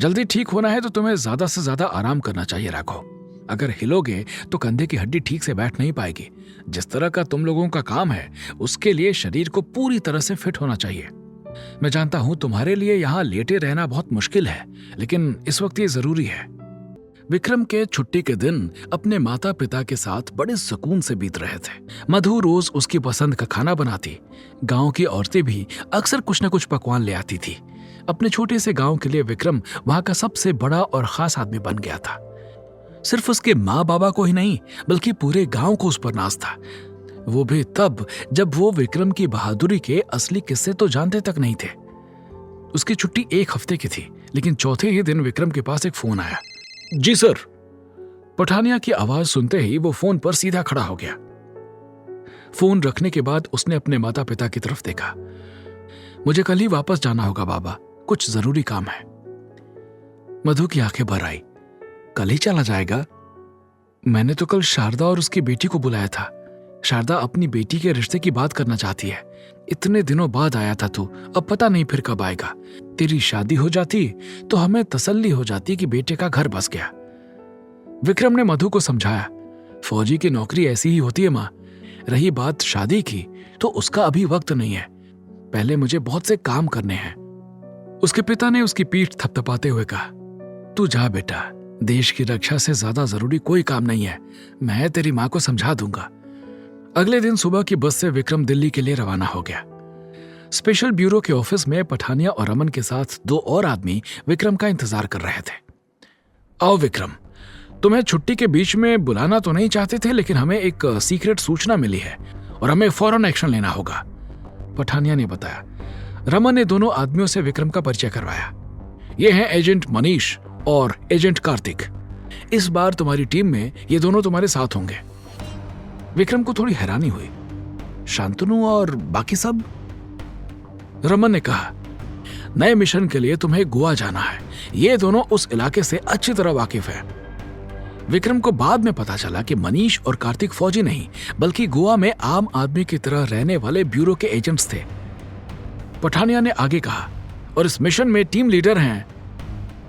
जल्दी ठीक होना है तो तुम्हें ज्यादा से ज्यादा आराम करना चाहिए राघव। अगर हिलोगे तो कंधे की हड्डी ठीक से बैठ नहीं पाएगी। जिस तरह का तुम लोगों का काम है उसके लिए शरीर को पूरी तरह से फिट होना चाहिए। मैं जानता हूं तुम्हारे लिए यहाँ लेटे रहना बहुत मुश्किल है, लेकिन इस वक्त ये जरूरी है। विक्रम के छुट्टी के दिन अपने माता पिता के साथ बड़े सुकून से बीत रहे थे। मधु रोज उसकी पसंद का खाना बनाती। गांव की औरतें भी अक्सर कुछ न कुछ पकवान ले आती थी। अपने छोटे से गांव के लिए विक्रम वहां का सबसे बड़ा और खास आदमी बन गया था। सिर्फ उसके माँ बाबा को ही नहीं बल्कि पूरे गांव को उस पर नाज था। वो भी तब जब वो विक्रम की बहादुरी के असली किस्से तो जानते तक नहीं थे। उसकी छुट्टी 1 हफ्ते की थी, लेकिन चौथे ही दिन विक्रम के पास एक फोन आया। जी सर। पठानिया की आवाज सुनते ही वो फोन पर सीधा खड़ा हो गया। फोन रखने के बाद उसने अपने माता पिता की तरफ देखा। मुझे कल ही वापस जाना होगा बाबा, कुछ जरूरी काम है। मधु की आंखें भर आई। कल ही चला जाएगा? मैंने तो कल शारदा और उसकी बेटी को बुलाया था। शारदा अपनी बेटी के रिश्ते की बात करना चाहती है। इतने दिनों बाद आया था तू, अब पता नहीं फिर कब आएगा। तेरी शादी हो जाती तो हमें तसल्ली हो जाती कि बेटे का घर बस गया। विक्रम ने मधु को समझाया, फौजी की नौकरी ऐसी ही होती है माँ। रही बात शादी की तो उसका अभी वक्त नहीं है, पहले मुझे बहुत से काम करने हैं। उसके पिता ने उसकी पीठ थपथपाते हुए कहा, तू जा बेटा, देश की रक्षा से ज्यादा जरूरी कोई काम नहीं है। मैं तेरी माँ को समझा दूंगा। अगले दिन सुबह की बस से विक्रम दिल्ली के लिए रवाना हो गया। स्पेशल ब्यूरो के ऑफिस में पठानिया और रमन के साथ 2 और आदमी विक्रम का इंतजार कर रहे थे। आओ विक्रम, तुम्हें छुट्टी के बीच में बुलाना तो नहीं चाहते थे, लेकिन हमें एक सीक्रेट सूचना मिली है और हमें फौरन एक्शन लेना होगा, पठानिया ने बताया। रमन ने दोनों आदमियों से विक्रम का परिचय करवाया। ये हैं एजेंट मनीष और एजेंट कार्तिक। इस बार तुम्हारी टीम में ये दोनों तुम्हारे साथ होंगे। विक्रम को थोड़ी हैरानी हुई। शांतनु और बाकी सब? रमन ने कहा, नए मिशन के लिए तुम्हें गोवा जाना है। ये दोनों उस इलाके से अच्छी तरह वाकिफ हैं। विक्रम को बाद में पता चला कि मनीष और कार्तिक फौजी नहीं बल्कि गोवा में आम आदमी की तरह रहने वाले ब्यूरो के एजेंट्स थे। पठानिया ने आगे कहा, और इस मिशन में टीम लीडर हैं।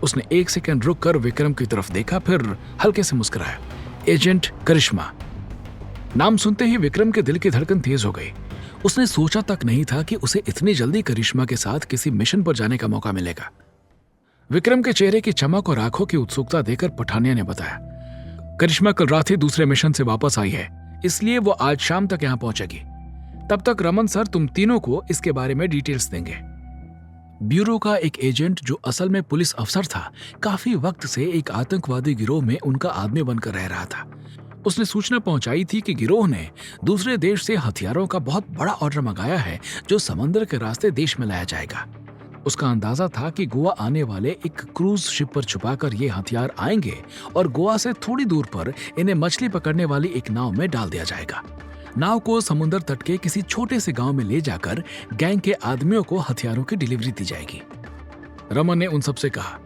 उसने 1 सेकंड रुक कर विक्रम की तरफ देखा, फिर हल्के से मुस्कुराया। एजेंट करिश्मा। नाम सुनते ही विक्रम के दिल की धड़कन तेज हो गई। उसने सोचा तक नहीं था कि उसे इतनी जल्दी करिश्मा के साथ किसी मिशन पर जाने का मौका मिलेगा। विक्रम के चेहरे की चमक और आंखों की उत्सुकता देखकर पठानिया ने बताया, करिश्मा कल रात ही दूसरे मिशन से वापस आई है, इसलिए वो आज शाम तक यहां पहुंचेगी। तब तक रमन सर तुम तीनों को इसके बारे में डिटेल्स देंगे। ब्यूरो का एक एजेंट जो असल में पुलिस अफसर था, काफी वक्त से एक आतंकवादी गिरोह में उनका आदमी बनकर रह रहा था। उसने सूचना पहुंचाई थी कि गिरोह ने दूसरे देश से हथियारों का बहुत बड़ा ऑर्डर मंगाया है जो समंदर के रास्ते देश में लाया जाएगा। उसका अंदाजा था कि गोवा आने वाले एक क्रूज शिप पर छुपाकर ये हथियार आएंगे और गोवा से थोड़ी दूर पर इन्हें मछली पकड़ने वाली एक नाव में डाल दिया जाएगा। नाव को समुद्र तट के किसी छोटे से गांव में ले जाकर गैंग के आदमियों को हथियारों की डिलीवरी दी जाएगी। रमन ने उन सबसे कहा,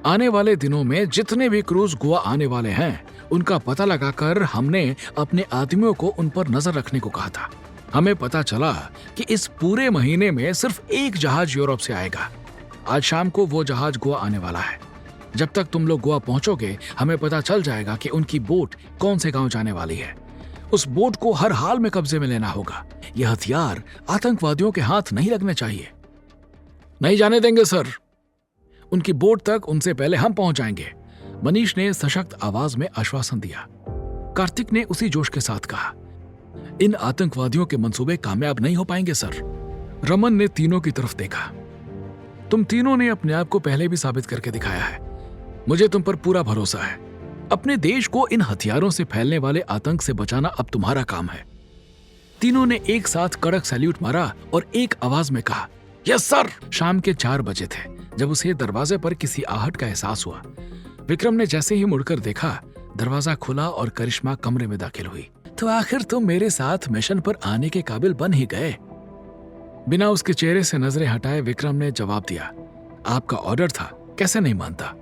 आने वाले दिनों में जितने भी क्रूज गोवा आने वाले हैं उनका पता लगाकर हमने अपने आदमियों को उन पर नजर रखने को कहा था। हमें पता चला कि इस पूरे महीने में सिर्फ एक जहाज यूरोप से आएगा। आज शाम को वो जहाज गोवा आने वाला है। जब तक तुम लोग गोवा पहुंचोगे हमें पता चल जाएगा कि उनकी बोट कौन से गांव जाने वाली है। उस बोट को हर हाल में कब्जे में लेना होगा। यह हथियार आतंकवादियों के हाथ नहीं लगने चाहिए। नहीं जाने देंगे सर। उनकी बोट तक उनसे पहले हम पहुंच जाएंगे, मनीष ने सशक्त आवाज में आश्वासन दिया। कार्तिक ने उसी जोश के साथ कहा, इन आतंकवादियों के मंसूबे कामयाब नहीं हो पाएंगे सर। रमन ने तीनों की तरफ देखा। तुम तीनों ने अपने आप को पहले भी साबित करके दिखाया है। मुझे तुम पर पूरा भरोसा है। अपने देश को इन हथियारों से फैलने वाले आतंक से बचाना अब तुम्हारा काम है। तीनों ने एक साथ कड़क सैल्यूट मारा और एक आवाज में कहा, यस सर। शाम के 4 बजे थे जब उसे दरवाजे पर किसी आहट का एहसास हुआ। विक्रम ने जैसे ही मुड़कर देखा, दरवाजा खुला और करिश्मा कमरे में दाखिल हुई। तो आखिर तुम मेरे साथ मिशन पर आने के काबिल बन ही गए। बिना उसके चेहरे से नजरें हटाए विक्रम ने जवाब दिया, आपका ऑर्डर था, कैसे नहीं मानता।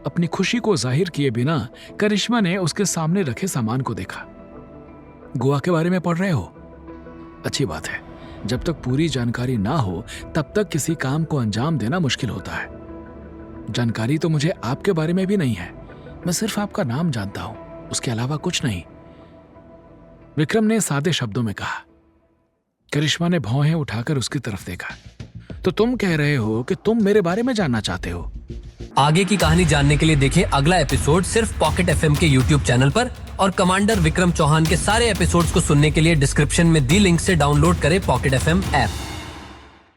अपनी खुशी को जाहिर किए बिना करिश्मा ने उसके सामने रखे सामान को देखा। गोवा के बारे में पढ़ रहे हो? अच्छी बात है। जब तक पूरी जानकारी ना हो तब तक किसी काम को अंजाम देना मुश्किल होता है। जानकारी तो मुझे आपके बारे में भी नहीं है। मैं सिर्फ आपका नाम जानता हूं, उसके अलावा कुछ नहीं। विक्रम ने सादे शब्दों में कहा। करिश्मा ने भौहें उठाकर उसकी तरफ देखा। तो तुम कह रहे हो कि तुम मेरे बारे में जानना चाहते हो? आगे की कहानी जानने के लिए देखें अगला एपिसोड सिर्फ पॉकेट एफएम के यूट्यूब चैनल पर, और कमांडर विक्रम चौहान के सारे एपिसोड्स को सुनने के लिए डिस्क्रिप्शन में दी लिंक से डाउनलोड करें पॉकेट एफएम ऐप।